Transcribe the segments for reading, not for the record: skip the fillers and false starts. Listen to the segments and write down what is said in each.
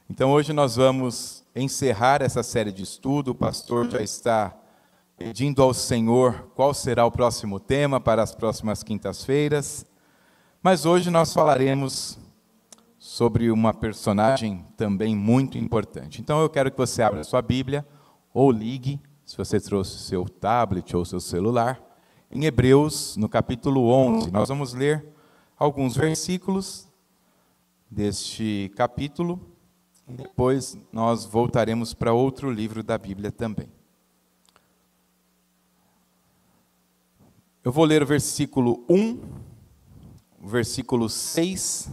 Então hoje nós vamos encerrar essa série de estudo. O pastor já está pedindo ao Senhor qual será o próximo tema para as próximas quintas-feiras. Mas hoje nós falaremos sobre uma personagem também muito importante. Então eu quero que você abra a sua Bíblia ou ligue, se você trouxe o seu tablet ou seu celular, em Hebreus, no capítulo 11. Nós vamos ler alguns versículos deste capítulo. E depois nós voltaremos para outro livro da Bíblia também. Eu vou ler o versículo 1, o versículo 6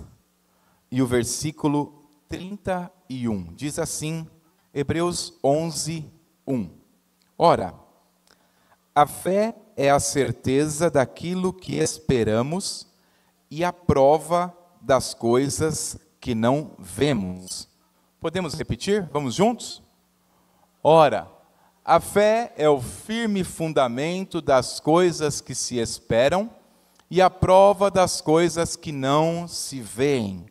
e o versículo 31. Diz assim, Hebreus 11, 1. Ora, a fé é a certeza daquilo que esperamos e a prova das coisas que não vemos. Podemos repetir? Vamos juntos? Ora, a fé é o firme fundamento das coisas que se esperam e a prova das coisas que não se veem.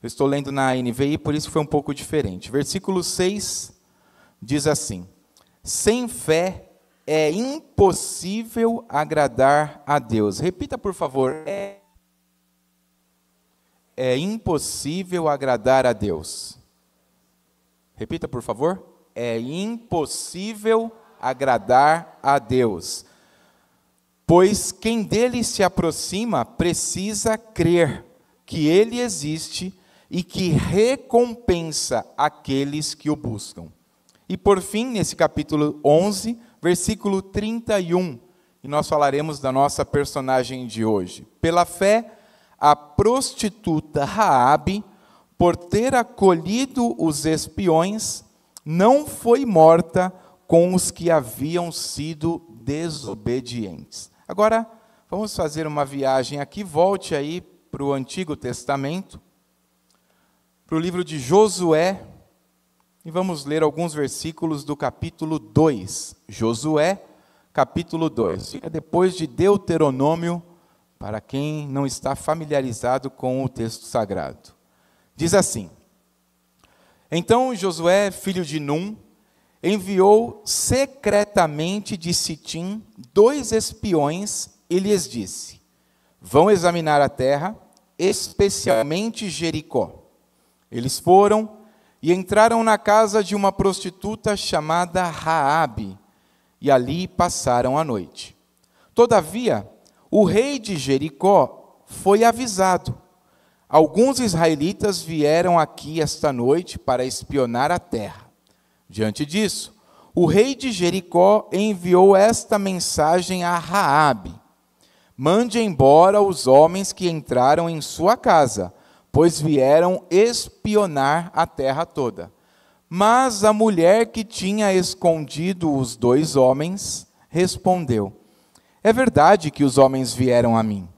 Eu estou lendo na NVI, por isso foi um pouco diferente. Versículo 6 diz assim: sem fé é impossível agradar a Deus. Repita, por favor. É impossível agradar a Deus. Repita, por favor. É impossível agradar a Deus. Pois quem dele se aproxima precisa crer que ele existe e que recompensa aqueles que o buscam. E por fim, nesse capítulo 11, versículo 31, e nós falaremos da nossa personagem de hoje. Pela fé, a prostituta Raabe, por ter acolhido os espiões, não foi morta com os que haviam sido desobedientes. Agora, vamos fazer uma viagem aqui. Volte aí para o Antigo Testamento, para o livro de Josué, e vamos ler alguns versículos do capítulo 2. Josué, capítulo 2. Fica depois de Deuteronômio, para quem não está familiarizado com o texto sagrado. Diz assim: então Josué, filho de Num, enviou secretamente de Sitim 2 espiões e lhes disse: vão examinar a terra, especialmente Jericó. Eles foram e entraram na casa de uma prostituta chamada Raabe, e ali passaram a noite. Todavia, o rei de Jericó foi avisado: alguns israelitas vieram aqui esta noite para espionar a terra. Diante disso, o rei de Jericó enviou esta mensagem a Raabe: mande embora os homens que entraram em sua casa, pois vieram espionar a terra toda. Mas a mulher que tinha escondido os 2 homens respondeu: é verdade que os homens vieram a mim,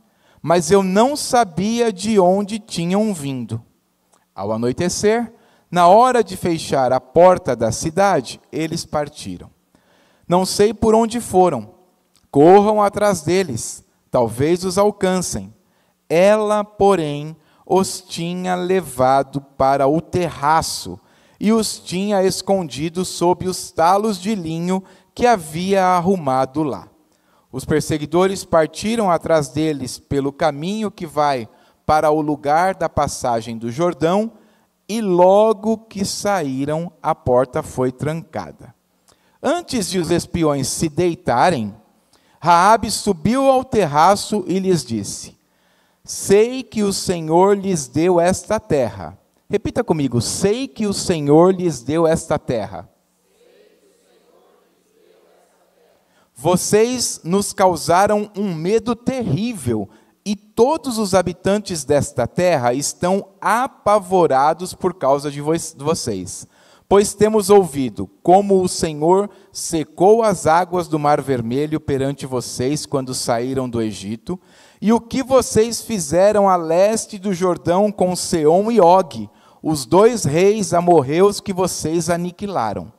mas eu não sabia de onde tinham vindo. Ao anoitecer, na hora de fechar a porta da cidade, eles partiram. Não sei por onde foram. Corram atrás deles, talvez os alcancem. Ela, porém, os tinha levado para o terraço e os tinha escondido sob os talos de linho que havia arrumado lá. Os perseguidores partiram atrás deles pelo caminho que vai para o lugar da passagem do Jordão, e logo que saíram, a porta foi trancada. Antes de os espiões se deitarem, Raabe subiu ao terraço e lhes disse: sei que o Senhor lhes deu esta terra. Repita comigo: sei que o Senhor lhes deu esta terra. Vocês nos causaram um medo terrível, e todos os habitantes desta terra estão apavorados por causa de vocês. Pois temos ouvido como o Senhor secou as águas do Mar Vermelho perante vocês quando saíram do Egito, e o que vocês fizeram a leste do Jordão com Seom e Og, os 2 reis amorreus que vocês aniquilaram.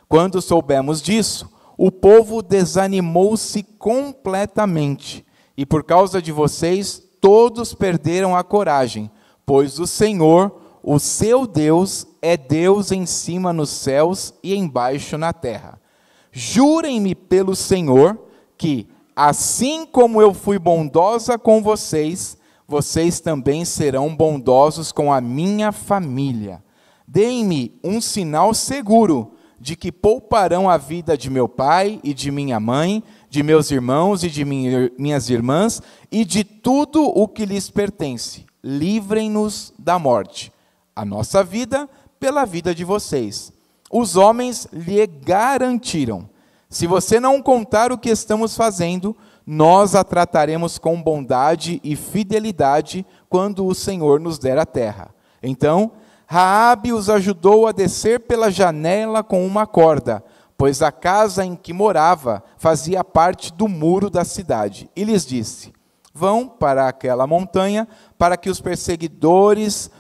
Quando soubemos disso, o povo desanimou-se completamente, e por causa de vocês, todos perderam a coragem, pois o Senhor o seu Deus é Deus em cima nos céus e embaixo na terra. Jurem-me pelo Senhor que, assim como eu fui bondosa com vocês, vocês também serão bondosos com a minha família. Deem-me um sinal seguro de que pouparão a vida de meu pai e de minha mãe, de meus irmãos e de minhas irmãs, e de tudo o que lhes pertence. Livrem-nos da morte, a nossa vida pela vida de vocês. Os homens lhe garantiram: se você não contar o que estamos fazendo, nós a trataremos com bondade e fidelidade quando o Senhor nos der a terra. Então, Raabe os ajudou a descer pela janela com uma corda, pois a casa em que morava fazia parte do muro da cidade. E lhes disse: vão para aquela montanha, para que os perseguidores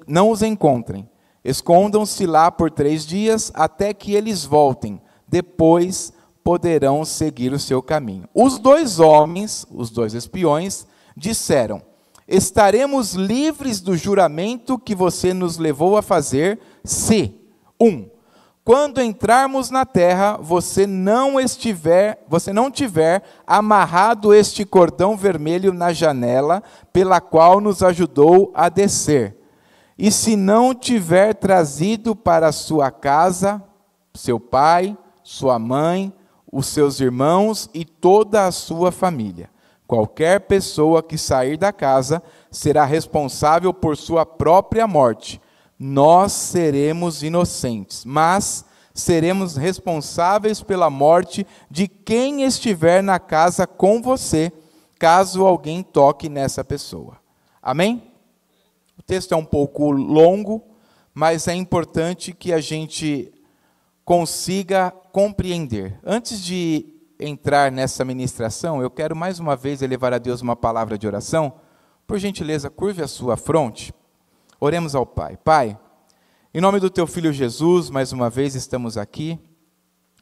não os encontrem. Escondam-se lá por 3 dias, até que eles voltem. Depois poderão seguir o seu caminho. Os 2 homens, os 2 espiões, disseram: estaremos livres do juramento que você nos levou a fazer, se, 1, quando entrarmos na terra, você não tiver amarrado este cordão vermelho na janela, pela qual nos ajudou a descer. E se não tiver trazido para sua casa seu pai, sua mãe, os seus irmãos e toda a sua família. Qualquer pessoa que sair da casa será responsável por sua própria morte. Nós seremos inocentes, mas seremos responsáveis pela morte de quem estiver na casa com você, caso alguém toque nessa pessoa. Amém? O texto é um pouco longo, mas é importante que a gente consiga compreender. Antes de entrar nessa ministração, eu quero mais uma vez elevar a Deus uma palavra de oração. Por gentileza, curve a sua fronte. Oremos ao Pai. Pai, em nome do Teu Filho Jesus, mais uma vez estamos aqui,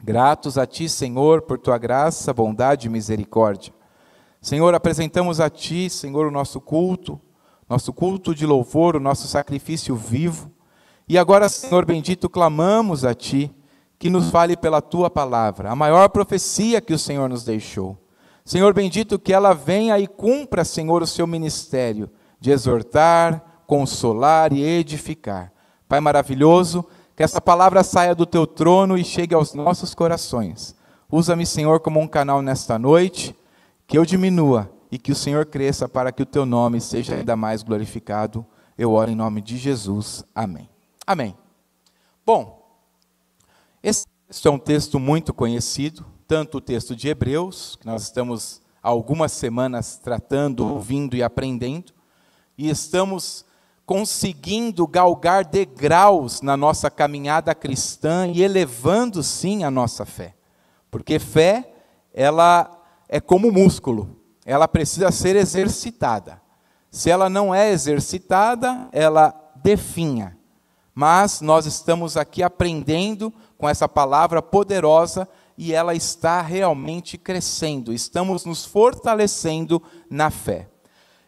gratos a Ti, Senhor, por Tua graça, bondade e misericórdia. Senhor, apresentamos a Ti, Senhor, o nosso culto de louvor, o nosso sacrifício vivo. E agora, Senhor bendito, clamamos a Ti, que nos fale pela Tua palavra, a maior profecia que o Senhor nos deixou. Senhor bendito, que ela venha e cumpra, Senhor, o Seu ministério de exortar, consolar e edificar. Pai maravilhoso, que essa palavra saia do Teu trono e chegue aos nossos corações. Usa-me, Senhor, como um canal nesta noite, que eu diminua e que o Senhor cresça para que o Teu nome seja ainda mais glorificado. Eu oro em nome de Jesus. Amém. Amém. Bom, esse texto é um texto muito conhecido, tanto o texto de Hebreus, que nós estamos há algumas semanas tratando, ouvindo e aprendendo, e estamos conseguindo galgar degraus na nossa caminhada cristã e elevando sim a nossa fé. Porque fé, ela é como músculo, ela precisa ser exercitada. Se ela não é exercitada, ela definha. Mas nós estamos aqui aprendendo com essa palavra poderosa e ela está realmente crescendo. Estamos nos fortalecendo na fé.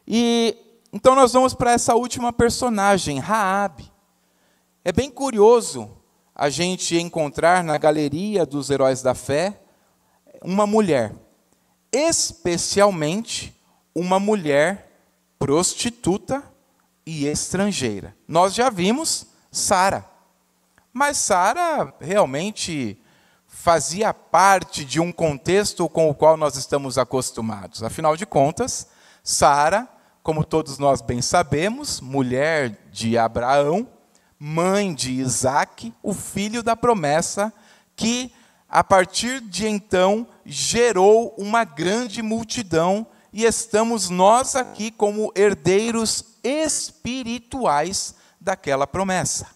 E então nós vamos para essa última personagem, Raabe. É bem curioso a gente encontrar na galeria dos heróis da fé uma mulher, especialmente uma mulher prostituta e estrangeira. Nós já vimos Sara, mas Sara realmente fazia parte de um contexto com o qual nós estamos acostumados. Afinal de contas, Sara, como todos nós bem sabemos, mulher de Abraão, mãe de Isaque, o filho da promessa, que a partir de então gerou uma grande multidão, e estamos nós aqui como herdeiros espirituais daquela promessa.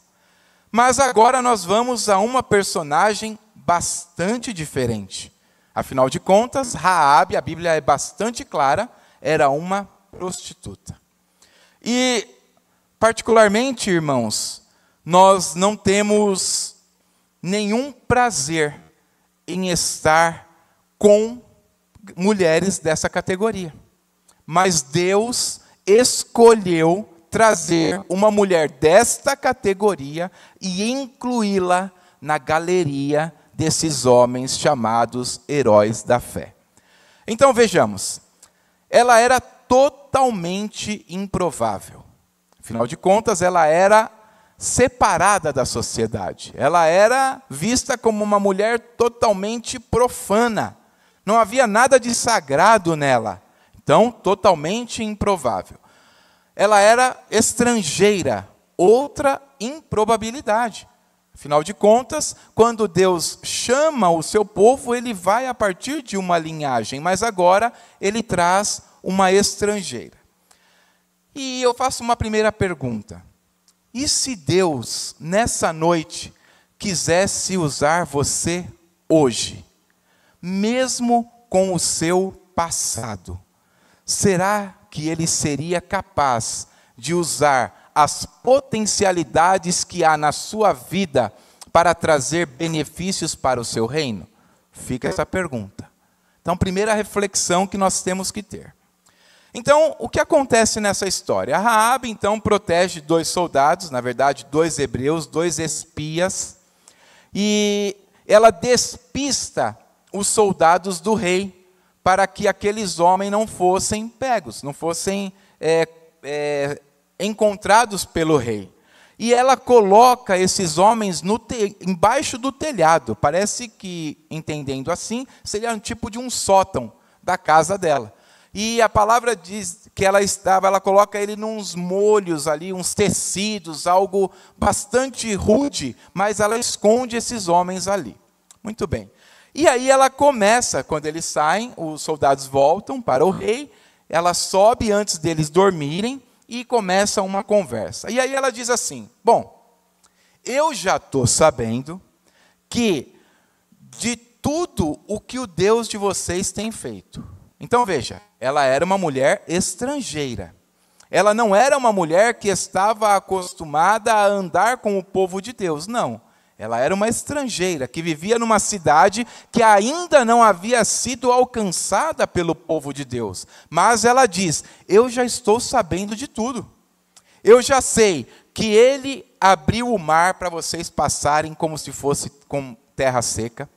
Mas agora nós vamos a uma personagem bastante diferente. Afinal de contas, Raabe, a Bíblia é bastante clara, era uma prostituta. E, particularmente, irmãos, nós não temos nenhum prazer em estar com mulheres dessa categoria. Mas Deus escolheu trazer uma mulher desta categoria e incluí-la na galeria desses homens chamados heróis da fé. Então vejamos, ela era totalmente improvável. Afinal de contas, ela era separada da sociedade. Ela era vista como uma mulher totalmente profana. Não havia nada de sagrado nela. Então, totalmente improvável. Ela era estrangeira, outra improbabilidade. Afinal de contas, quando Deus chama o seu povo, ele vai a partir de uma linhagem, mas agora ele traz uma estrangeira. E eu faço uma primeira pergunta. E se Deus, nessa noite, quisesse usar você hoje, mesmo com o seu passado, será que ele seria capaz de usar as potencialidades que há na sua vida para trazer benefícios para o seu reino? Fica essa pergunta. Então, primeira reflexão que nós temos que ter. Então, o que acontece nessa história? A Raabe, então, protege 2 soldados, na verdade, 2 hebreus, 2 espias, e ela despista os soldados do rei, para que aqueles homens não fossem pegos, não fossem encontrados pelo rei. E ela coloca esses homens embaixo do telhado. Parece que, entendendo assim, seria um tipo de um sótão da casa dela. E a palavra diz que ela coloca ele nos molhos ali, uns tecidos, algo bastante rude, mas ela esconde esses homens ali. Muito bem. E aí ela começa, quando eles saem, os soldados voltam para o rei, ela sobe antes deles dormirem e começa uma conversa. E aí ela diz assim: bom, eu já estou sabendo que de tudo o que o Deus de vocês tem feito. Então veja, ela era uma mulher estrangeira. Ela não era uma mulher que estava acostumada a andar com o povo de Deus, não. Ela era uma estrangeira que vivia numa cidade que ainda não havia sido alcançada pelo povo de Deus. Mas ela diz: eu já estou sabendo de tudo. Eu já sei que ele abriu o mar para vocês passarem como se fosse com terra seca.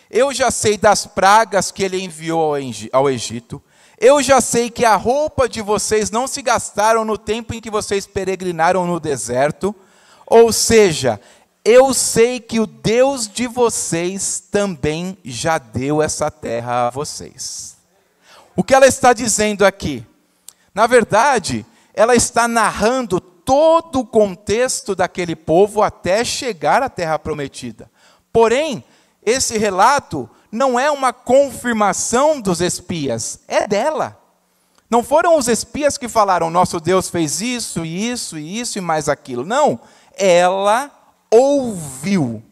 Eu já sei das pragas que ele enviou ao Egito. Eu já sei que a roupa de vocês não se gastaram no tempo em que vocês peregrinaram no deserto. Ou seja, eu sei que o Deus de vocês também já deu essa terra a vocês. O que ela está dizendo aqui? Na verdade, ela está narrando todo o contexto daquele povo até chegar à terra prometida. Porém, esse relato não é uma confirmação dos espias, é dela. Não foram os espias que falaram: nosso Deus fez isso, e isso, e isso, e mais aquilo. Não, ela ouviu.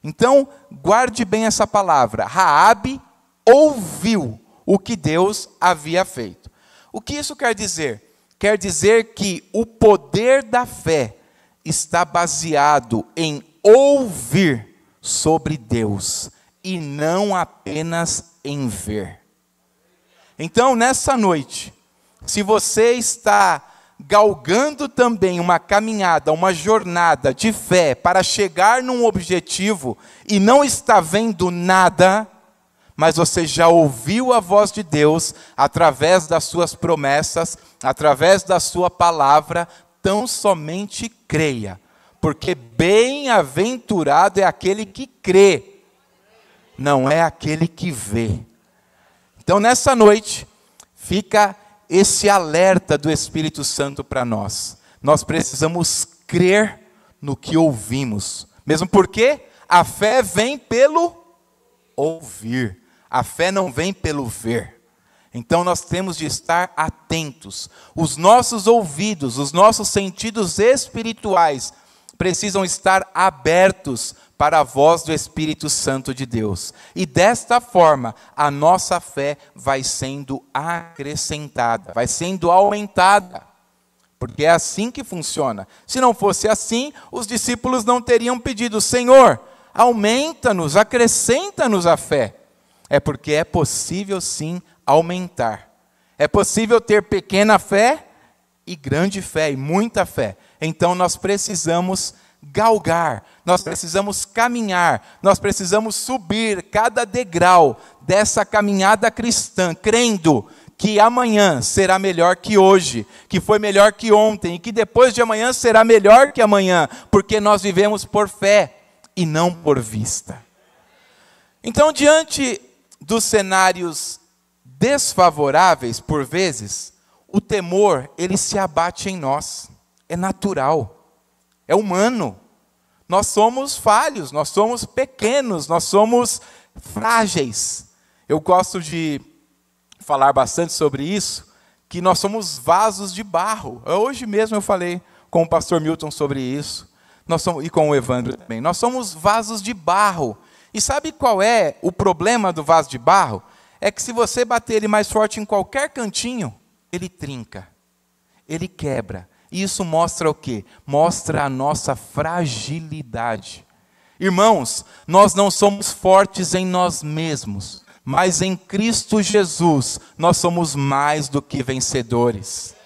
Então, guarde bem essa palavra. Raabe ouviu o que Deus havia feito. O que isso quer dizer? Quer dizer que o poder da fé está baseado em ouvir sobre Deus e não apenas em ver. Então, nessa noite, se você está galgando também uma caminhada, uma jornada de fé para chegar num objetivo e não está vendo nada, mas você já ouviu a voz de Deus através das suas promessas, através da sua palavra, tão somente creia, porque bem-aventurado é aquele que crê, não é aquele que vê. Então, nessa noite, fica esse alerta do Espírito Santo para nós. Nós precisamos crer no que ouvimos. Mesmo porque a fé vem pelo ouvir. A fé não vem pelo ver. Então nós temos de estar atentos. Os nossos ouvidos, os nossos sentidos espirituais precisam estar abertos para a voz do Espírito Santo de Deus. E desta forma, a nossa fé vai sendo acrescentada, vai sendo aumentada. Porque é assim que funciona. Se não fosse assim, os discípulos não teriam pedido: Senhor, aumenta-nos, acrescenta-nos a fé. É porque é possível sim aumentar. É possível ter pequena fé e grande fé, e muita fé. Então nós precisamos galgar, nós precisamos caminhar, nós precisamos subir cada degrau dessa caminhada cristã, crendo que amanhã será melhor que hoje, que foi melhor que ontem, e que depois de amanhã será melhor que amanhã, porque nós vivemos por fé e não por vista. Então, diante dos cenários desfavoráveis, por vezes, o temor, ele se abate em nós. É natural, é humano. Nós somos falhos, nós somos pequenos, nós somos frágeis. Eu gosto de falar bastante sobre isso, que nós somos vasos de barro. Hoje mesmo eu falei com o pastor Milton sobre isso, e com o Evandro também. Nós somos vasos de barro. E sabe qual é o problema do vaso de barro? É que se você bater ele mais forte em qualquer cantinho, ele trinca, ele quebra. E isso mostra o quê? Mostra a nossa fragilidade. Irmãos, nós não somos fortes em nós mesmos, mas em Cristo Jesus nós somos mais do que vencedores.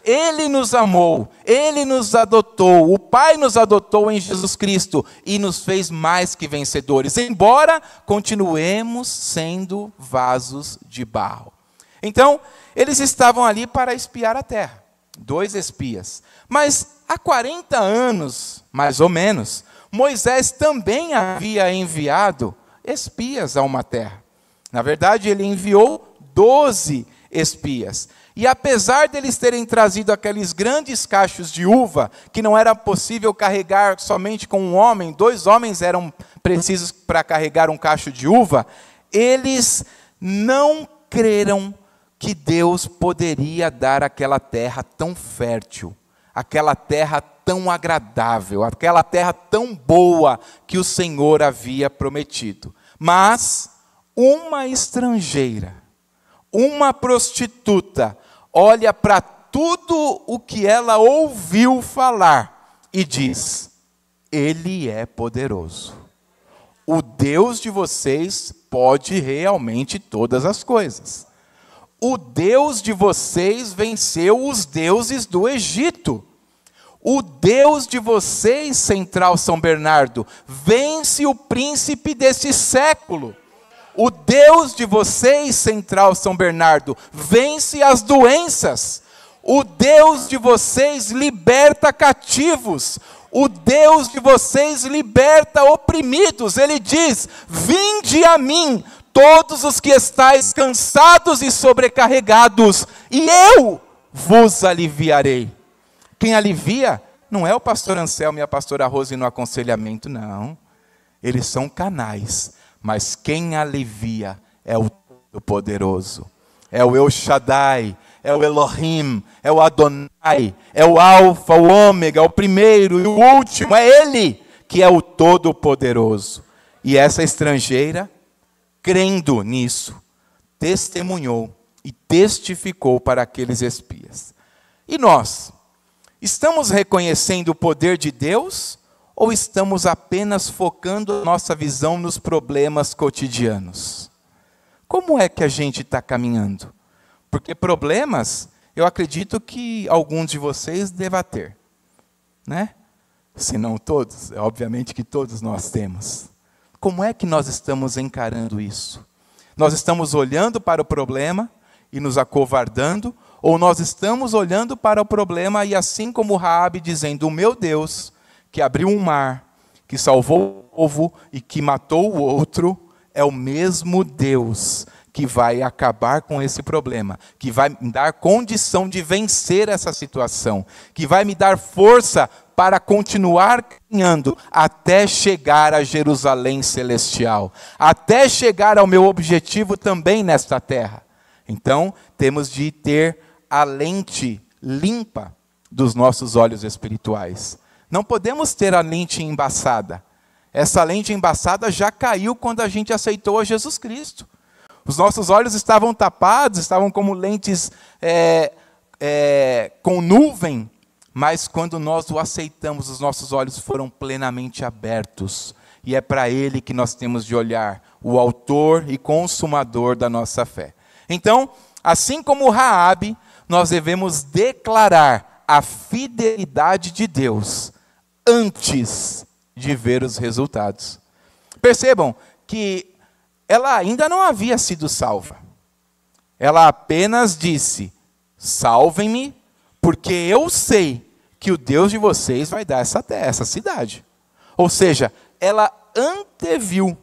Ele nos amou, Ele nos adotou, o Pai nos adotou em Jesus Cristo e nos fez mais que vencedores, embora continuemos sendo vasos de barro. Então, eles estavam ali para espiar a terra, 2 espias. Mas há 40 anos, mais ou menos, Moisés também havia enviado espias a uma terra. Na verdade, ele enviou 12 espias. E apesar deles terem trazido aqueles grandes cachos de uva, que não era possível carregar somente com um homem, 2 homens eram precisos para carregar um cacho de uva, eles não creram que Deus poderia dar aquela terra tão fértil, aquela terra tão agradável, aquela terra tão boa que o Senhor havia prometido. Mas uma estrangeira, uma prostituta, olha para tudo o que ela ouviu falar e diz: Ele é poderoso. O Deus de vocês pode realmente todas as coisas. O Deus de vocês venceu os deuses do Egito. O Deus de vocês, Central São Bernardo, vence o príncipe desse século. O Deus de vocês, Central São Bernardo, vence as doenças. O Deus de vocês liberta cativos. O Deus de vocês liberta oprimidos. Ele diz: vinde a mim, todos os que estáis cansados e sobrecarregados, e eu vos aliviarei. Quem alivia não é o pastor Anselmo e a pastora Rose no aconselhamento, não. Eles são canais. Mas quem alivia é o Todo-Poderoso, é o El Shaddai, é o Elohim, é o Adonai, é o Alfa, o Ômega, o primeiro e o último, é Ele que é o Todo-Poderoso. E essa estrangeira, crendo nisso, testemunhou e testificou para aqueles espias. E nós, estamos reconhecendo o poder de Deus? Ou estamos apenas focando nossa visão nos problemas cotidianos? Como é que a gente está caminhando? Porque problemas, eu acredito que alguns de vocês devem ter, né? Se não todos, obviamente que todos nós temos. Como é que nós estamos encarando isso? Nós estamos olhando para o problema e nos acovardando, ou nós estamos olhando para o problema e assim como Raabe dizendo: o meu Deus, que abriu um mar, que salvou o povo e que matou o outro, é o mesmo Deus que vai acabar com esse problema, que vai me dar condição de vencer essa situação, que vai me dar força para continuar caminhando até chegar a Jerusalém celestial, até chegar ao meu objetivo também nesta terra. Então, temos de ter a lente limpa dos nossos olhos espirituais. Não podemos ter a lente embaçada. Essa lente embaçada já caiu quando a gente aceitou a Jesus Cristo. Os nossos olhos estavam tapados, estavam como lentes com nuvem, mas quando nós o aceitamos, os nossos olhos foram plenamente abertos. E é para Ele que nós temos de olhar, o autor e consumador da nossa fé. Então, assim como Raabe, nós devemos declarar a fidelidade de Deus antes de ver os resultados. Percebam que ela ainda não havia sido salva. Ela apenas disse: salvem-me, porque eu sei que o Deus de vocês vai dar essa cidade. Ou seja, ela anteviu.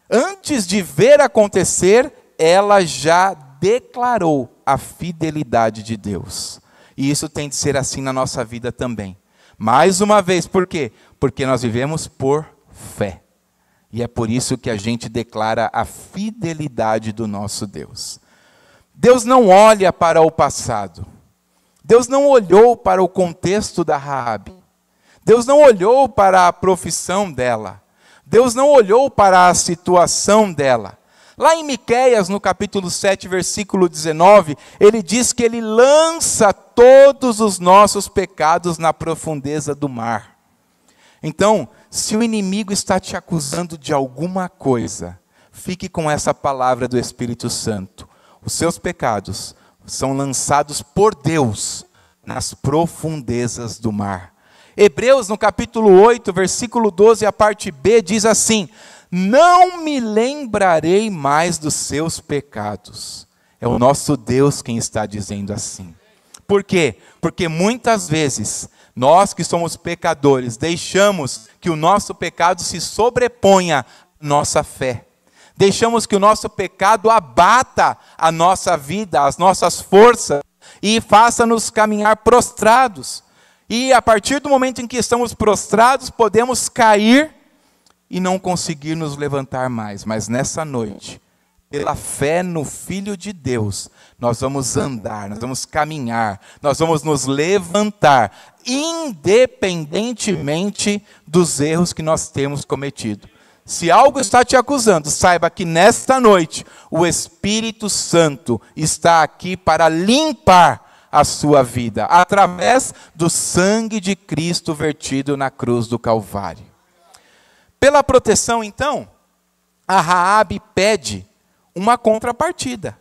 Antes de ver acontecer, ela já declarou a fidelidade de Deus. E isso tem de ser assim na nossa vida também. Mais uma vez, por quê? Porque nós vivemos por fé. E é por isso que a gente declara a fidelidade do nosso Deus. Deus não olha para o passado. Deus não olhou para o contexto da Raabe. Deus não olhou para a profissão dela. Deus não olhou para a situação dela. Lá em Miqueias, no capítulo 7, versículo 19, ele diz que ele lança todos os nossos pecados na profundeza do mar. Então, se o inimigo está te acusando de alguma coisa, fique com essa palavra do Espírito Santo. Os seus pecados são lançados por Deus nas profundezas do mar. Hebreus, no capítulo 8, versículo 12, a parte B, diz assim: não me lembrarei mais dos seus pecados. É o nosso Deus quem está dizendo assim. Por quê? Porque muitas vezes, nós que somos pecadores, deixamos que o nosso pecado se sobreponha à nossa fé. Deixamos que o nosso pecado abata a nossa vida, as nossas forças, e faça-nos caminhar prostrados. E a partir do momento em que estamos prostrados, podemos cair e não conseguir nos levantar mais. Mas nessa noite, pela fé no Filho de Deus, nós vamos andar, nós vamos caminhar, nós vamos nos levantar, independentemente dos erros que nós temos cometido. Se algo está te acusando, saiba que nesta noite o Espírito Santo está aqui para limpar a sua vida, através do sangue de Cristo vertido na cruz do Calvário. Pela proteção, então, a Raabe pede uma contrapartida,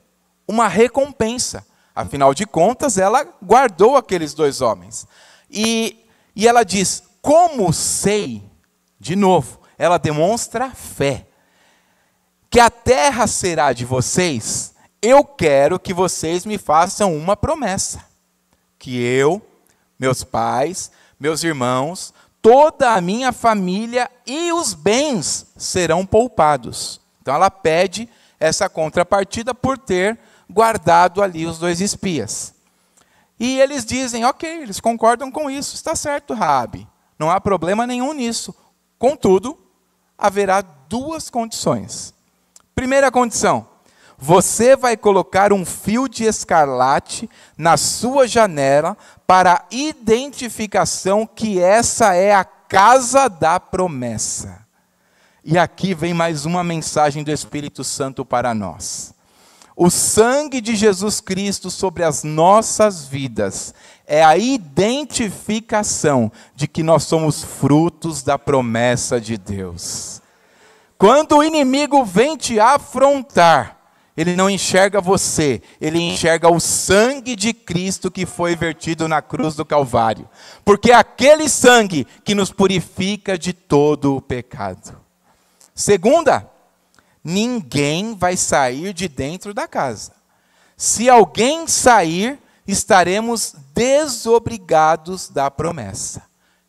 uma recompensa. Afinal de contas, ela guardou aqueles 2 homens. E ela diz: como sei, de novo, ela demonstra fé, que a terra será de vocês, eu quero que vocês me façam uma promessa, que eu, meus pais, meus irmãos, toda a minha família e os bens serão poupados. Então ela pede essa contrapartida por ter guardado ali os 2 espias. E eles dizem: ok, eles concordam com isso, está certo, Raabe, não há problema nenhum nisso. Contudo, haverá 2 condições. Primeira condição: você vai colocar um fio de escarlate na sua janela para identificação que essa é a casa da promessa. E aqui vem mais uma mensagem do Espírito Santo para nós. O sangue de Jesus Cristo sobre as nossas vidas é a identificação de que nós somos frutos da promessa de Deus. Quando o inimigo vem te afrontar, ele não enxerga você, ele enxerga o sangue de Cristo que foi vertido na cruz do Calvário. Porque é aquele sangue que nos purifica de todo o pecado. Segunda, ninguém vai sair de dentro da casa. Se alguém sair, estaremos desobrigados da promessa.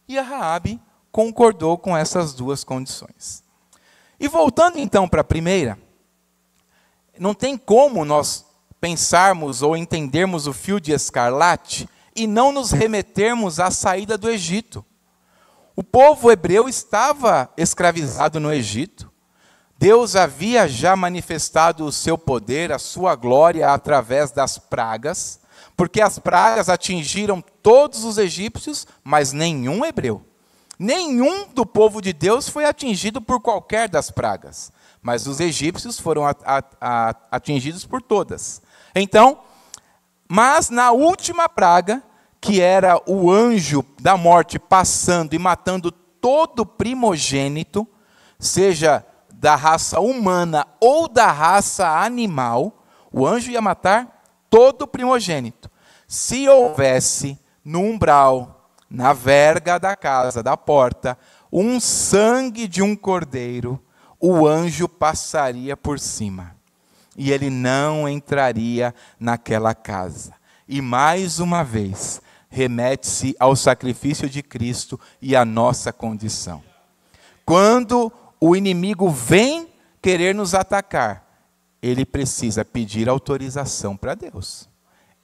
E a Raabe concordou com essas 2 condições. E voltando então para a primeira, não tem como nós pensarmos ou entendermos o fio de escarlate e não nos remetermos à saída do Egito. O povo hebreu estava escravizado no Egito. Deus havia já manifestado o seu poder, a sua glória através das pragas, porque as pragas atingiram todos os egípcios, mas nenhum hebreu. Nenhum do povo de Deus foi atingido por qualquer das pragas, mas os egípcios foram atingidos por todas. Então, mas na última praga, que era o anjo da morte passando e matando todo primogênito, seja da raça humana ou da raça animal, o anjo ia matar todo primogênito. Se houvesse no umbral, na verga da casa, da porta, um sangue de um cordeiro, o anjo passaria por cima. E ele não entraria naquela casa. E mais uma vez, remete-se ao sacrifício de Cristo e à nossa condição. Quando o inimigo vem querer nos atacar, ele precisa pedir autorização para Deus.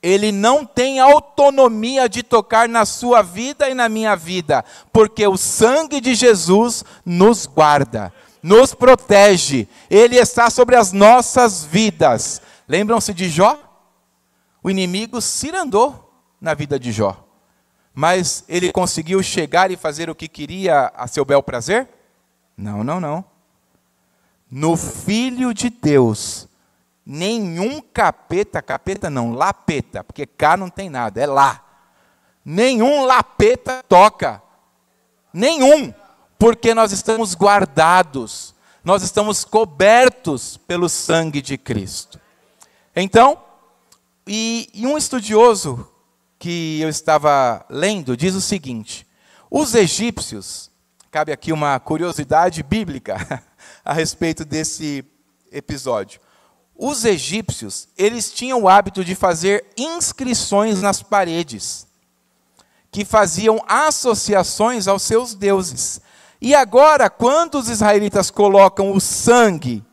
Ele não tem autonomia de tocar na sua vida e na minha vida, porque o sangue de Jesus nos guarda, nos protege, ele está sobre as nossas vidas. Lembram-se de Jó? O inimigo cirandou na vida de Jó, mas ele conseguiu chegar e fazer o que queria a seu bel prazer? Não, não, não. No Filho de Deus, nenhum capeta não, lapeta, porque cá não tem nada, é lá. Nenhum lapeta toca, nenhum, porque nós estamos guardados, nós estamos cobertos pelo sangue de Cristo. Então, e um estudioso que eu estava lendo diz o seguinte: os egípcios, cabe aqui uma curiosidade bíblica a respeito desse episódio. Os egípcios, eles tinham o hábito de fazer inscrições nas paredes, que faziam associações aos seus deuses. E agora, quando os israelitas colocam o sangue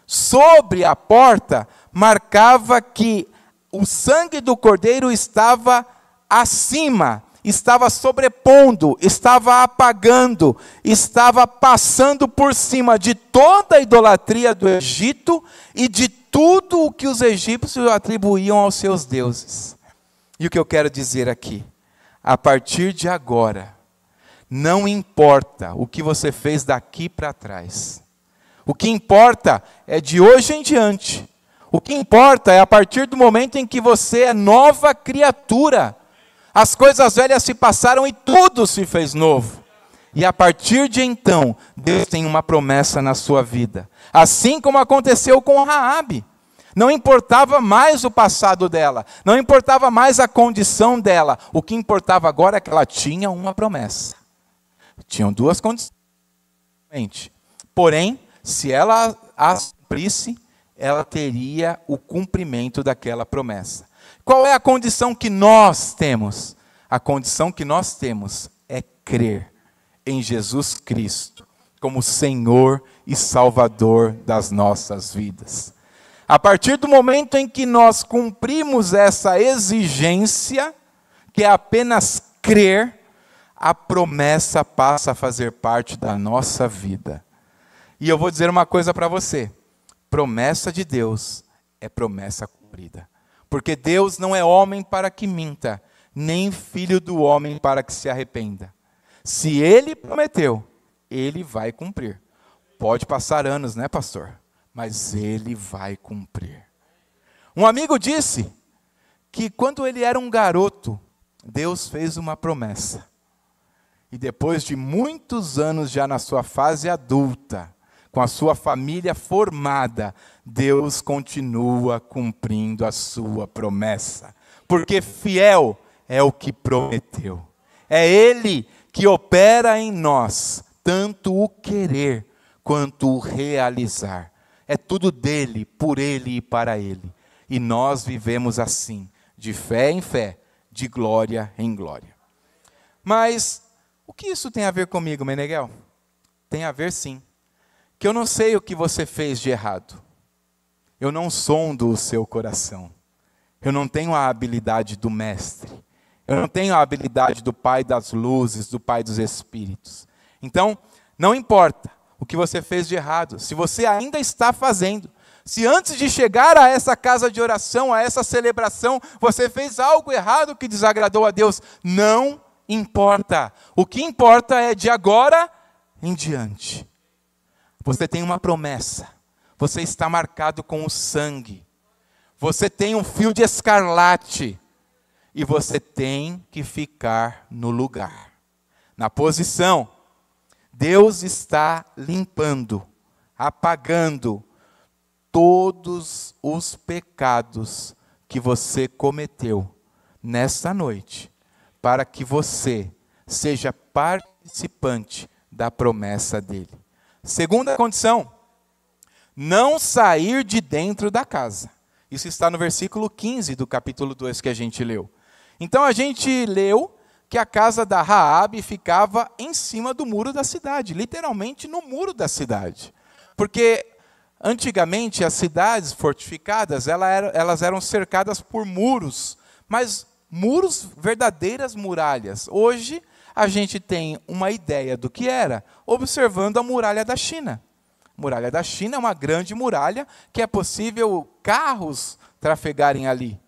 sobre a porta, marcava que o sangue do cordeiro estava acima, estava sobrepondo, estava apagando, estava passando por cima de toda a idolatria do Egito e de tudo o que os egípcios atribuíam aos seus deuses. E o que eu quero dizer aqui, a partir de agora, não importa o que você fez daqui para trás, o que importa é de hoje em diante, o que importa é a partir do momento em que você é nova criatura. As coisas velhas se passaram e tudo se fez novo. E a partir de então, Deus tem uma promessa na sua vida. Assim como aconteceu com Raabe. Não importava mais o passado dela, não importava mais a condição dela. O que importava agora é que ela tinha uma promessa. Tinham duas condições. Porém, se ela as cumprisse, ela teria o cumprimento daquela promessa. Qual é a condição que nós temos? A condição que nós temos é crer em Jesus Cristo como Senhor e Salvador das nossas vidas. A partir do momento em que nós cumprimos essa exigência, que é apenas crer, a promessa passa a fazer parte da nossa vida. E eu vou dizer uma coisa para você: promessa de Deus é promessa cumprida. Porque Deus não é homem para que minta, nem filho do homem para que se arrependa. Se Ele prometeu, Ele vai cumprir. Pode passar anos, né, pastor? Mas Ele vai cumprir. Um amigo disse que quando ele era um garoto, Deus fez uma promessa. E depois de muitos anos já na sua fase adulta, com a sua família formada, Deus continua cumprindo a sua promessa. Porque fiel é o que prometeu. É Ele que opera em nós, tanto o querer quanto o realizar. É tudo dele, por Ele e para Ele. E nós vivemos assim, de fé em fé, de glória em glória. Mas o que isso tem a ver comigo, Meneghel? Tem a ver sim. Que eu não sei o que você fez de errado. Eu não sondo o seu coração. Eu não tenho a habilidade do mestre. Eu não tenho a habilidade do Pai das luzes, do Pai dos Espíritos. Então, não importa o que você fez de errado, se você ainda está fazendo, se antes de chegar a essa casa de oração, a essa celebração, você fez algo errado que desagradou a Deus, não importa. O que importa é de agora em diante. Você tem uma promessa. Você está marcado com o sangue. Você tem um fio de escarlate. E você tem que ficar no lugar, na posição. Deus está limpando, apagando todos os pecados que você cometeu nesta noite, para que você seja participante da promessa dele. Segunda condição, não sair de dentro da casa. Isso está no versículo 15 do capítulo 2 que a gente leu. Então a gente leu que a casa da Raabe ficava em cima do muro da cidade, literalmente no muro da cidade. Porque antigamente as cidades fortificadas, elas eram cercadas por muros, mas muros, verdadeiras muralhas. Hoje a gente tem uma ideia do que era, observando a muralha da China. A muralha da China é uma grande muralha que é possível carros trafegarem ali.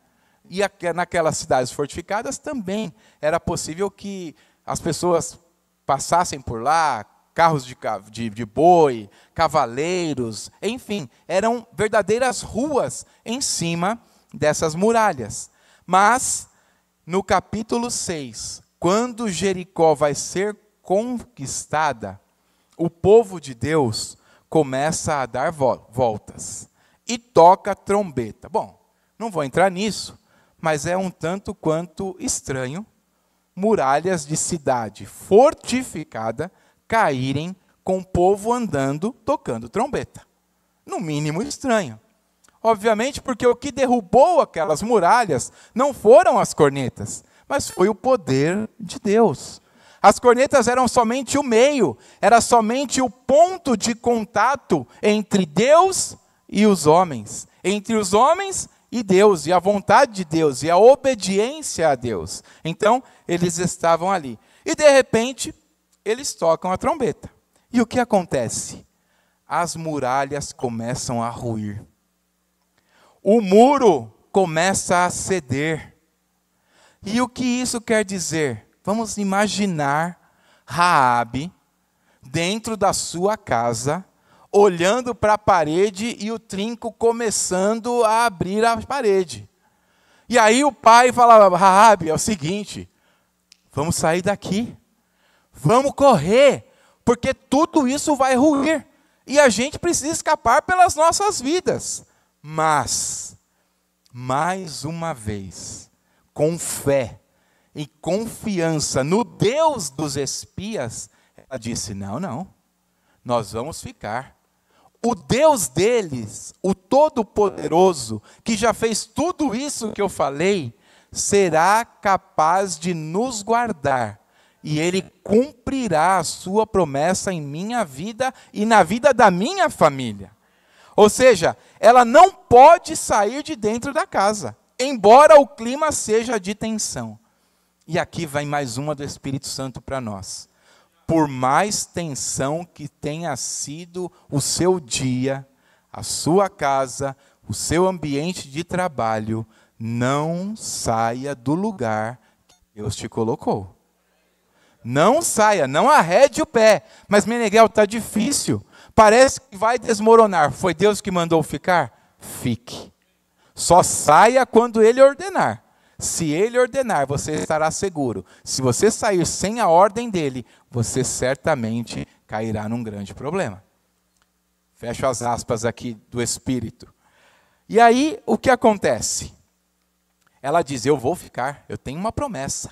E naquelas cidades fortificadas também era possível que as pessoas passassem por lá, carros de boi, cavaleiros, enfim, eram verdadeiras ruas em cima dessas muralhas. Mas, no capítulo 6, quando Jericó vai ser conquistada, o povo de Deus começa a dar voltas e toca trombeta. Bom, não vou entrar nisso, mas é um tanto quanto estranho muralhas de cidade fortificada caírem com o povo andando, tocando trombeta. No mínimo estranho. Obviamente porque o que derrubou aquelas muralhas não foram as cornetas, mas foi o poder de Deus. As cornetas eram somente o meio, era somente o ponto de contato entre Deus e os homens. Entre os homens e Deus, e a vontade de Deus, e a obediência a Deus. Então, eles estavam ali. E, de repente, eles tocam a trombeta. E o que acontece? As muralhas começam a ruir. O muro começa a ceder. E o que isso quer dizer? Vamos imaginar Raabe dentro da sua casa, olhando para a parede e o trinco começando a abrir a parede. E aí o pai fala: Raabe, é o seguinte, vamos sair daqui, vamos correr, porque tudo isso vai ruir, e a gente precisa escapar pelas nossas vidas. Mas, mais uma vez, com fé e confiança no Deus dos espias, ela disse: não, nós vamos ficar. O Deus deles, o Todo-Poderoso, que já fez tudo isso que eu falei, será capaz de nos guardar. E Ele cumprirá a sua promessa em minha vida e na vida da minha família. Ou seja, ela não pode sair de dentro da casa, embora o clima seja de tensão. E aqui vai mais uma do Espírito Santo para nós. Por mais tensão que tenha sido o seu dia, a sua casa, o seu ambiente de trabalho, não saia do lugar que Deus te colocou. Não saia, não arrede o pé. Mas, Meneghel, está difícil. Parece que vai desmoronar. Foi Deus que mandou ficar? Fique. Só saia quando Ele ordenar. Se Ele ordenar, você estará seguro. Se você sair sem a ordem dEle, você certamente cairá num grande problema. Fecho as aspas aqui do Espírito. E aí, o que acontece? Ela diz: eu vou ficar, eu tenho uma promessa.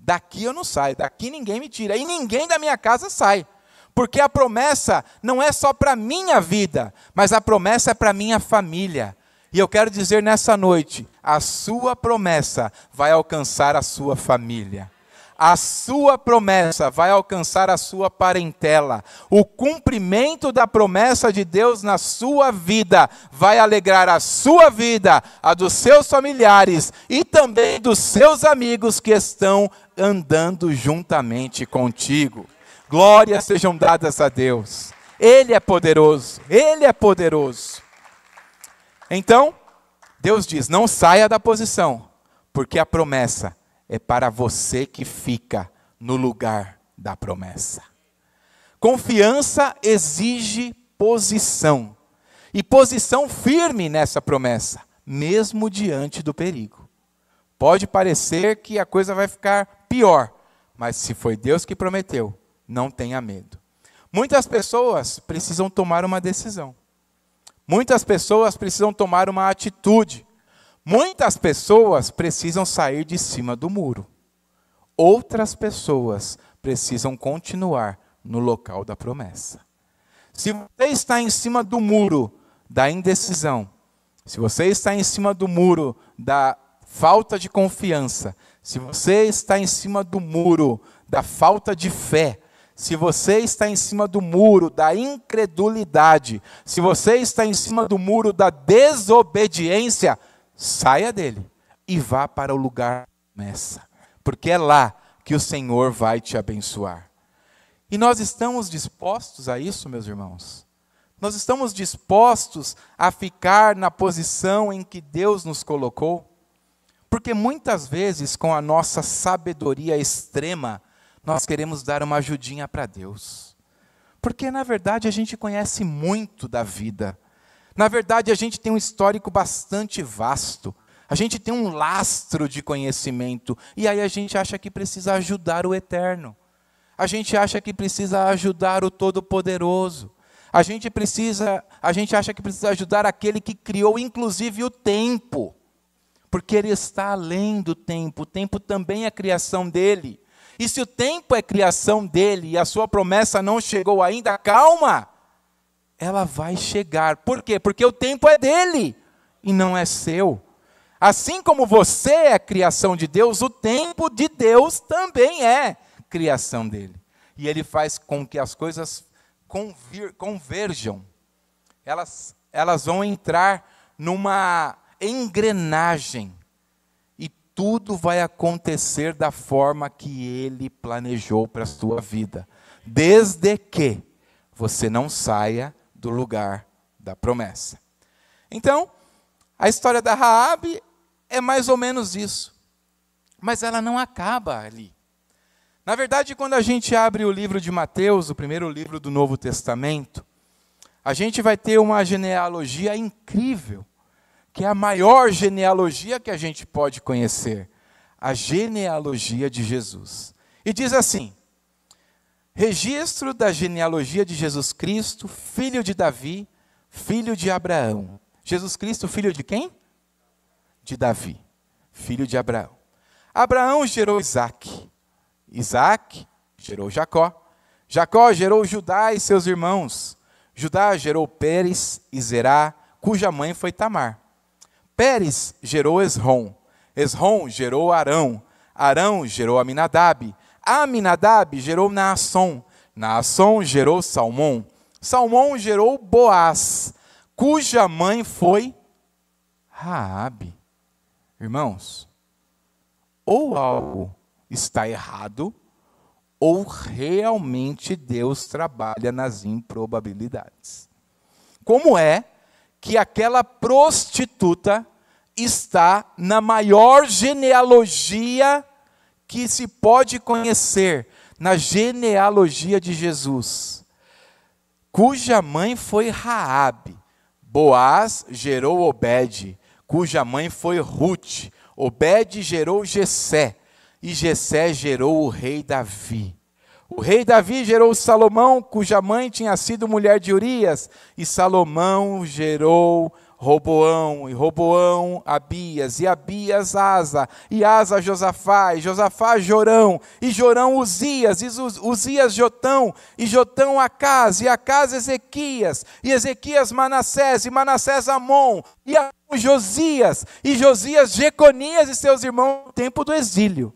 Daqui eu não saio, daqui ninguém me tira. E ninguém da minha casa sai. Porque a promessa não é só para a minha vida, mas a promessa é para a minha família. E eu quero dizer nessa noite, a sua promessa vai alcançar a sua família. A sua promessa vai alcançar a sua parentela. O cumprimento da promessa de Deus na sua vida vai alegrar a sua vida, a dos seus familiares e também dos seus amigos que estão andando juntamente contigo. Glórias sejam dadas a Deus. Ele é poderoso, Ele é poderoso. Então, Deus diz: não saia da posição, porque a promessa é para você que fica no lugar da promessa. Confiança exige posição, e posição firme nessa promessa, mesmo diante do perigo. Pode parecer que a coisa vai ficar pior, mas se foi Deus que prometeu, não tenha medo. Muitas pessoas precisam tomar uma decisão. Muitas pessoas precisam tomar uma atitude. Muitas pessoas precisam sair de cima do muro. outras pessoas precisam continuar no local da promessa. Se você está em cima do muro da indecisão, se você está em cima do muro da falta de confiança, se você está em cima do muro da falta de fé, se você está em cima do muro da incredulidade, se você está em cima do muro da desobediência, saia dele e vá para o lugar da promessa, porque é lá que o Senhor vai te abençoar. E nós estamos dispostos a isso, meus irmãos? Nós estamos dispostos a ficar na posição em que Deus nos colocou? Porque muitas vezes, com a nossa sabedoria extrema, nós queremos dar uma ajudinha para Deus. Porque, na verdade, a gente conhece muito da vida. Na verdade, a gente tem um histórico bastante vasto. A gente tem um lastro de conhecimento. E aí a gente acha que precisa ajudar o Eterno. A gente acha que precisa ajudar o Todo-Poderoso. A gente acha que precisa ajudar aquele que criou, inclusive, o tempo. Porque ele está além do tempo. O tempo também é criação dele. E se o tempo é criação dele e a sua promessa não chegou ainda, calma, ela vai chegar. Por quê? Porque o tempo é dele e não é seu. Assim como você é criação de Deus, o tempo de Deus também é criação dele. E ele faz com que as coisas converjam. Elas vão entrar numa engrenagem. Tudo vai acontecer da forma que Ele planejou para a sua vida, desde que você não saia do lugar da promessa. Então, a história da Raabe é mais ou menos isso, mas ela não acaba ali. Na verdade, quando a gente abre o livro de Mateus, o primeiro livro do Novo Testamento, a gente vai ter uma genealogia incrível, que é a maior genealogia que a gente pode conhecer, a genealogia de Jesus. E diz assim: registro da genealogia de Jesus Cristo, filho de Davi, filho de Abraão. Jesus Cristo, filho de quem? De Davi, filho de Abraão. Abraão gerou Isaque. Isaque gerou Jacó. Jacó gerou Judá e seus irmãos. Judá gerou Pérez e Zerá, cuja mãe foi Tamar. Pérez gerou Esrom. Esrom gerou Arão. Arão gerou Aminadab. Aminadab gerou Naasson. Naasson gerou Salmão. Salmão gerou Boaz, cuja mãe foi Raabe. Irmãos, ou algo está errado, ou realmente Deus trabalha nas improbabilidades. Como é que aquela prostituta está na maior genealogia que se pode conhecer, na genealogia de Jesus, cuja mãe foi Raabe. Boaz gerou Obed, cuja mãe foi Ruth. Obed gerou Jessé, e Jessé gerou o rei Davi. O rei Davi gerou Salomão, cuja mãe tinha sido mulher de Urias, e Salomão gerou Roboão, e Roboão Abias, e Abias Asa, e Asa Josafá, e Josafá Jorão, e Jorão Uzias, e Uzias Jotão, e Jotão Acás, e Acás Ezequias, e Ezequias Manassés, e Manassés Amon, e Amon Josias, e Josias Jeconias e seus irmãos no tempo do exílio.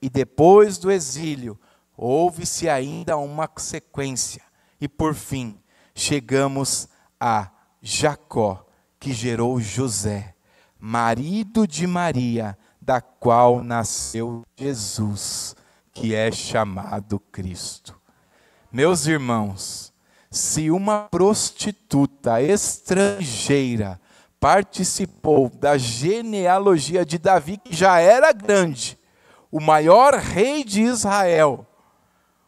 E depois do exílio, houve-se ainda uma sequência, e por fim, chegamos a Jacó, que gerou José, marido de Maria, da qual nasceu Jesus, que é chamado Cristo. Meus irmãos, se uma prostituta estrangeira participou da genealogia de Davi, que já era grande, o maior rei de Israel,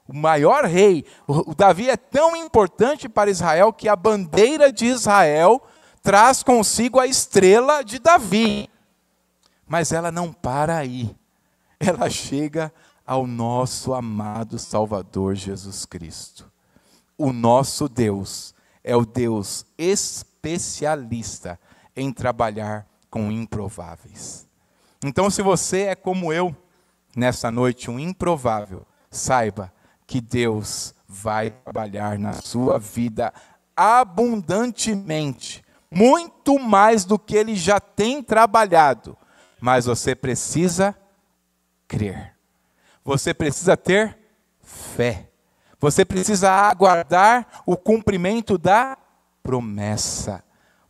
o maior rei, o Davi é tão importante para Israel que a bandeira de Israel traz consigo a estrela de Davi. Mas ela não para aí. Ela chega ao nosso amado Salvador Jesus Cristo. O nosso Deus é o Deus especialista em trabalhar com improváveis. Então, se você é como eu, nessa noite um improvável, saiba que Deus vai trabalhar na sua vida abundantemente, muito mais do que Ele já tem trabalhado. Mas você precisa crer. Você precisa ter fé. Você precisa aguardar o cumprimento da promessa.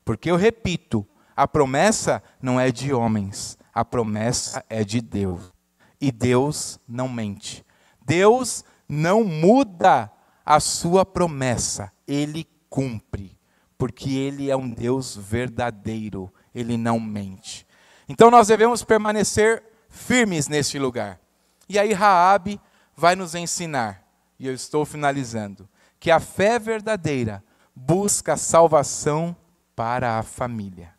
Porque eu repito, a promessa não é de homens, a promessa é de Deus. E Deus não mente. Deus não muda a sua promessa, Ele cumpre, porque Ele é um Deus verdadeiro, Ele não mente. Então nós devemos permanecer firmes neste lugar. E aí Raabe vai nos ensinar, e eu estou finalizando, que a fé verdadeira busca a salvação para a família.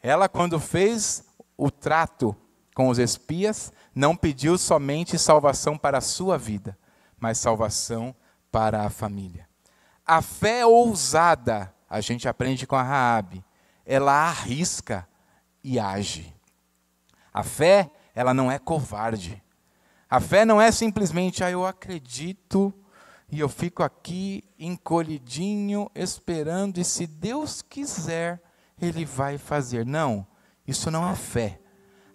Ela, quando fez o trato com os espias, não pediu somente salvação para a sua vida, mas salvação para a família. A fé ousada, a gente aprende com a Raabe, ela arrisca e age. A fé, ela não é covarde. A fé não é simplesmente, eu acredito e eu fico aqui encolhidinho, esperando, e se Deus quiser, Ele vai fazer. Não, isso não é fé.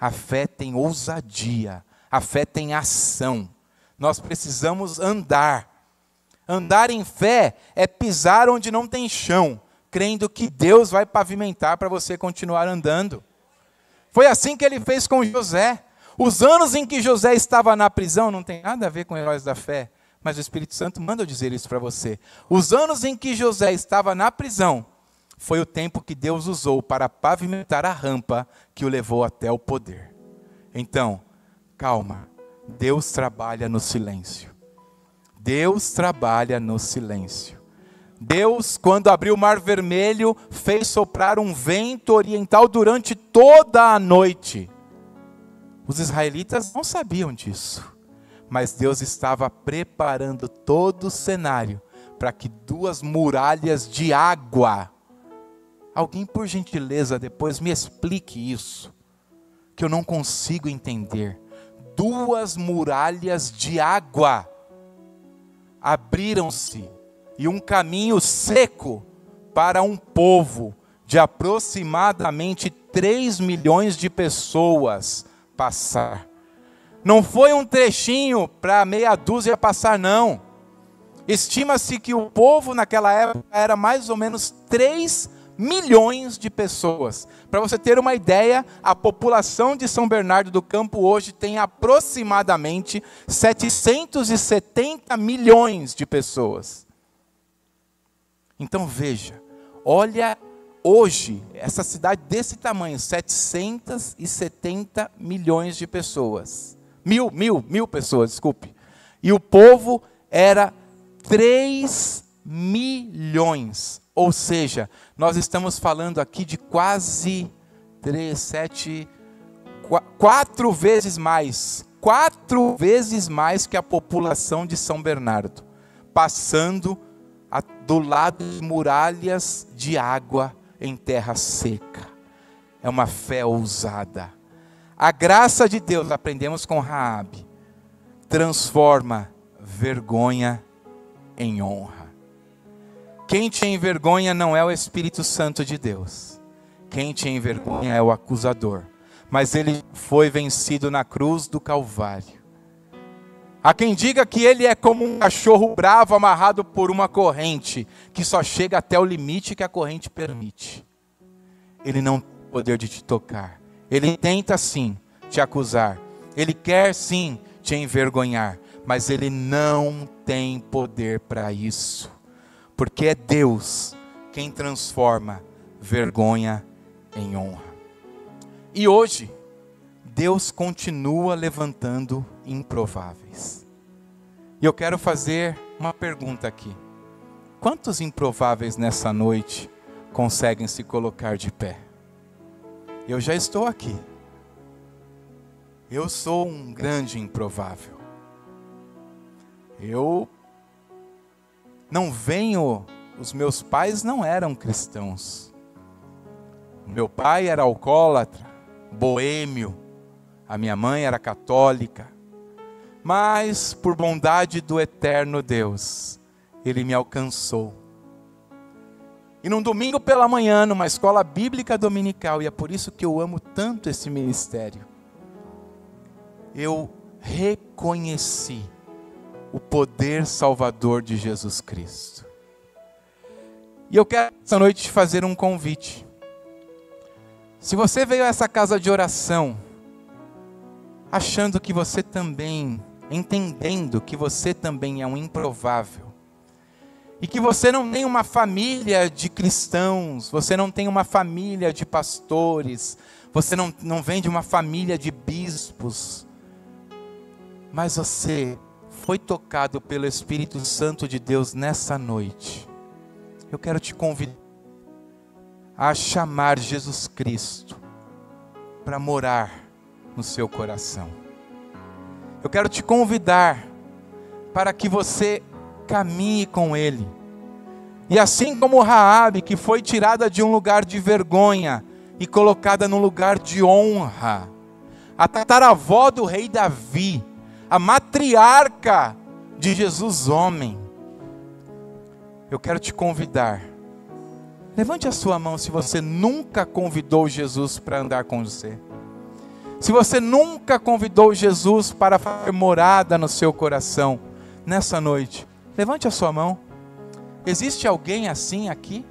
A fé tem ousadia, a fé tem ação. Nós precisamos andar. Andar em fé é pisar onde não tem chão, crendo que Deus vai pavimentar para você continuar andando. Foi assim que Ele fez com José. Os anos em que José estava na prisão, não tem nada a ver com heróis da fé, mas o Espírito Santo manda eu dizer isso para você. Os anos em que José estava na prisão, foi o tempo que Deus usou para pavimentar a rampa que o levou até o poder. Então, calma, Deus trabalha no silêncio. Deus trabalha no silêncio. Deus, quando abriu o Mar Vermelho, fez soprar um vento oriental durante toda a noite. Os israelitas não sabiam disso, mas Deus estava preparando todo o cenário para que 2 muralhas de água. Alguém, por gentileza, depois me explique isso, que eu não consigo entender. 2 muralhas de água abriram-se e um caminho seco para um povo de aproximadamente 3 milhões de pessoas passar. Não foi um trechinho para meia dúzia passar, não. Estima-se que o povo naquela época era mais ou menos 3 milhões de pessoas. Para você ter uma ideia, a população de São Bernardo do Campo hoje tem aproximadamente 770 milhões de pessoas. Então veja, olha hoje, essa cidade desse tamanho, 770 milhões de pessoas. Mil pessoas, desculpe. E o povo era 3 milhões. Ou seja, nós estamos falando aqui de quase 4 vezes mais. 4 vezes mais que a população de São Bernardo. Passando do lado de muralhas de água em terra seca. É uma fé ousada. A graça de Deus, aprendemos com Raabe, transforma vergonha em honra. Quem te envergonha não é o Espírito Santo de Deus. Quem te envergonha é o acusador. Mas ele foi vencido na cruz do Calvário. Há quem diga que ele é como um cachorro bravo amarrado por uma corrente, que só chega até o limite que a corrente permite. Ele não tem poder de te tocar. Ele tenta sim te acusar. Ele quer sim te envergonhar. Mas ele não tem poder para isso. Porque é Deus quem transforma vergonha em honra. E hoje, Deus continua levantando improváveis. E eu quero fazer uma pergunta aqui. Quantos improváveis nessa noite conseguem se colocar de pé? Eu já estou aqui. Eu sou um grande improvável. Eu não venho, os meus pais não eram cristãos. Meu pai era alcoólatra, boêmio, A minha mãe era católica. Mas, por bondade do eterno Deus, Ele me alcançou. E num domingo pela manhã, numa escola bíblica dominical, e é por isso que eu amo tanto esse ministério, eu reconheci o poder salvador de Jesus Cristo. E eu quero essa noite te fazer um convite. Se você veio a essa casa de oração, achando que você também, entendendo que você também é um improvável, e que você não tem uma família de cristãos, você não tem uma família de pastores, você não vem de uma família de bispos, mas você foi tocado pelo Espírito Santo de Deus nessa noite. Eu quero te convidar a chamar Jesus Cristo para morar no seu coração. Eu quero te convidar para que você caminhe com Ele. E assim como Raabe, que foi tirada de um lugar de vergonha e colocada num lugar de honra, a tataravó do rei Davi, a matriarca de Jesus homem, eu quero te convidar. Levante a sua mão se você nunca convidou Jesus para andar com você. Se você nunca convidou Jesus para fazer morada no seu coração, nessa noite, levante a sua mão. Existe alguém assim aqui?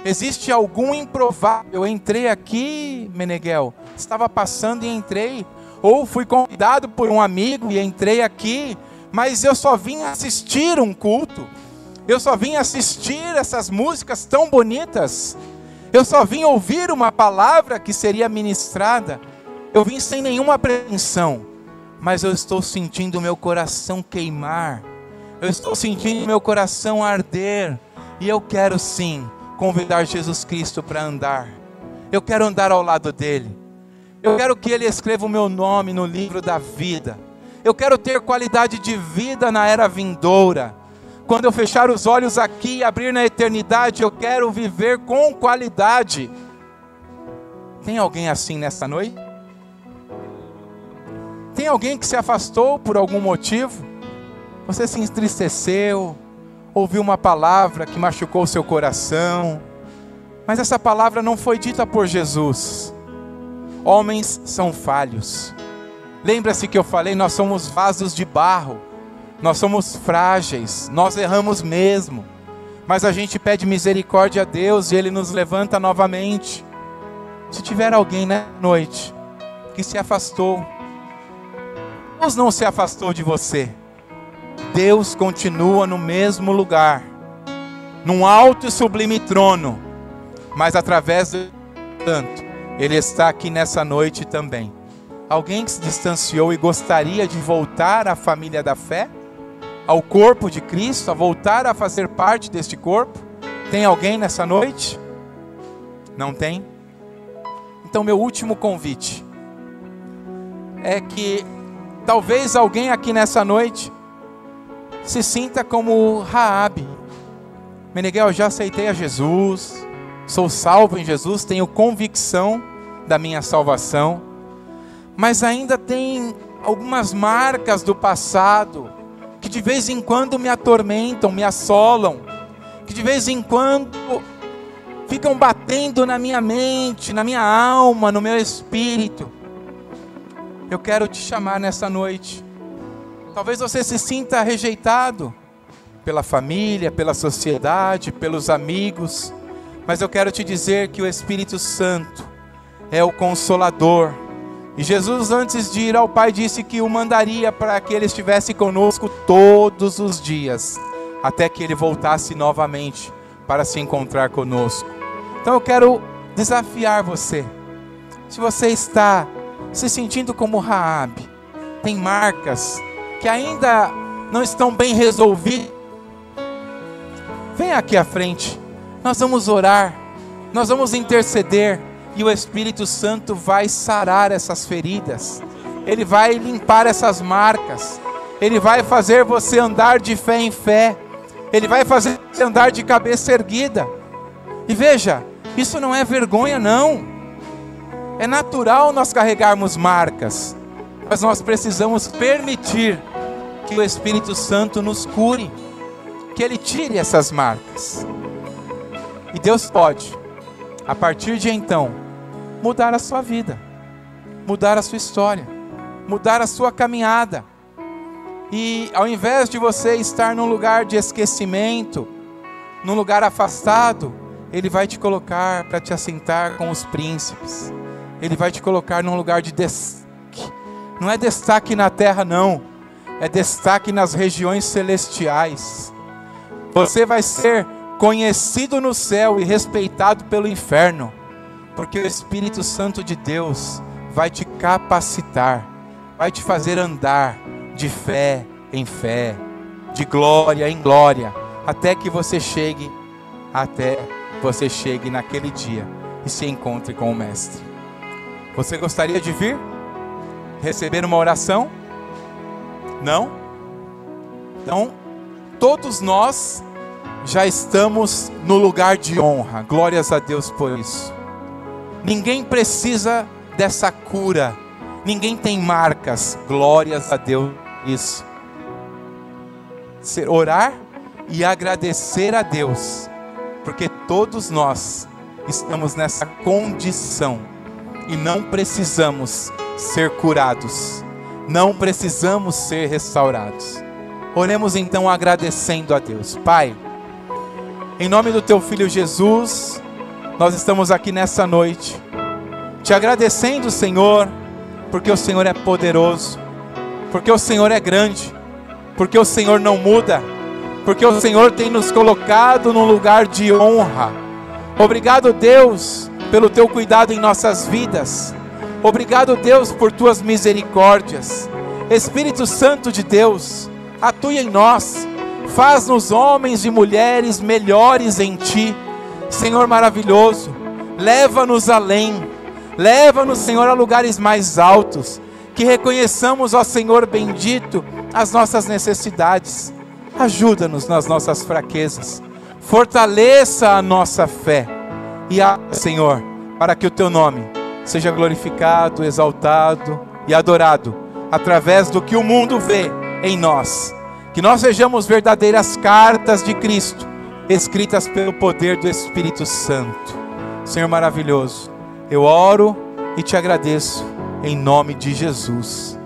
Existe algum improvável? Eu entrei aqui, Meneghel, estava passando e entrei. Ou fui convidado por um amigo e entrei aqui, mas eu só vim assistir um culto. Eu só vim assistir essas músicas tão bonitas. Eu só vim ouvir uma palavra que seria ministrada. Eu vim sem nenhuma pretensão, mas eu estou sentindo o meu coração queimar. Eu estou sentindo o meu coração arder. E eu quero sim convidar Jesus Cristo para andar. Eu quero andar ao lado dele. Eu quero que Ele escreva o meu nome no livro da vida. Eu quero ter qualidade de vida na era vindoura. Quando eu fechar os olhos aqui e abrir na eternidade, eu quero viver com qualidade. Tem alguém assim nessa noite? Tem alguém que se afastou por algum motivo? Você se entristeceu, ouviu uma palavra que machucou o seu coração, mas essa palavra não foi dita por Jesus. Homens são falhos. Lembra-se que eu falei, nós somos vasos de barro, nós somos frágeis, nós erramos mesmo, mas a gente pede misericórdia a Deus e Ele nos levanta novamente. Se tiver alguém nessa noite que se afastou, Deus não se afastou de você. Deus continua no mesmo lugar, num alto e sublime trono, mas através do Santo, Ele está aqui nessa noite também. Alguém que se distanciou e gostaria de voltar à família da fé? Ao corpo de Cristo? A voltar a fazer parte deste corpo? Tem alguém nessa noite? Não tem? Então meu último convite é que talvez alguém aqui nessa noite se sinta como Raabe. Meneghel, eu já aceitei a Jesus, sou salvo em Jesus, tenho convicção da minha salvação, mas ainda tem algumas marcas do passado que de vez em quando me atormentam, me assolam, que de vez em quando ficam batendo na minha mente, na minha alma, no meu espírito. Eu quero te chamar nessa noite. Talvez você se sinta rejeitado pela família, pela sociedade, pelos amigos, mas eu quero te dizer que o Espírito Santo é o Consolador. E Jesus, antes de ir ao Pai, disse que o mandaria para que Ele estivesse conosco todos os dias, até que Ele voltasse novamente para se encontrar conosco. Então eu quero desafiar você. Se você está se sentindo como Raabe, tem marcas que ainda não estão bem resolvidas, vem aqui à frente, nós vamos orar, nós vamos interceder, e o Espírito Santo vai sarar essas feridas, Ele vai limpar essas marcas, Ele vai fazer você andar de fé em fé, Ele vai fazer você andar de cabeça erguida. E veja, isso não é vergonha não, é natural nós carregarmos marcas, Mas nós precisamos permitir que o Espírito Santo nos cure, que Ele tire essas marcas. E Deus pode, a partir de então, mudar a sua vida, mudar a sua história, mudar a sua caminhada. E ao invés de você estar num lugar de esquecimento, num lugar afastado, Ele vai te colocar para te assentar com os príncipes. Ele vai te colocar num lugar de destaque. Não é destaque na terra, não. É destaque nas regiões celestiais. Você vai ser conhecido no céu e respeitado pelo inferno, porque o Espírito Santo de Deus vai te capacitar, vai te fazer andar de fé em fé, de glória em glória, até você chegue naquele dia e se encontre com o Mestre. Você gostaria de vir? Receber uma oração? Não? Então, todos nós já estamos no lugar de honra. Glórias a Deus por isso. Ninguém precisa dessa cura. Ninguém tem marcas. Glórias a Deus por isso. Orar e agradecer a Deus, porque todos nós estamos nessa condição e não precisamos ser curados, não precisamos ser restaurados. Oremos então agradecendo a Deus. Pai, em nome do Teu Filho Jesus, nós estamos aqui nessa noite, te agradecendo, Senhor, porque o Senhor é poderoso, porque o Senhor é grande, porque o Senhor não muda, porque o Senhor tem nos colocado num lugar de honra. Obrigado, Deus, pelo Teu cuidado em nossas vidas. Obrigado, Deus, por Tuas misericórdias. Espírito Santo de Deus, atue em nós, faz-nos homens e mulheres melhores em Ti. Senhor maravilhoso, leva-nos além, leva-nos, Senhor, a lugares mais altos, que reconheçamos, ó Senhor bendito, as nossas necessidades. Ajuda-nos nas nossas fraquezas, fortaleça a nossa fé, e Senhor, para que o Teu nome seja glorificado, exaltado e adorado, através do que o mundo vê em nós, que nós sejamos verdadeiras cartas de Cristo, escritas pelo poder do Espírito Santo. Senhor maravilhoso, eu oro e te agradeço, em nome de Jesus.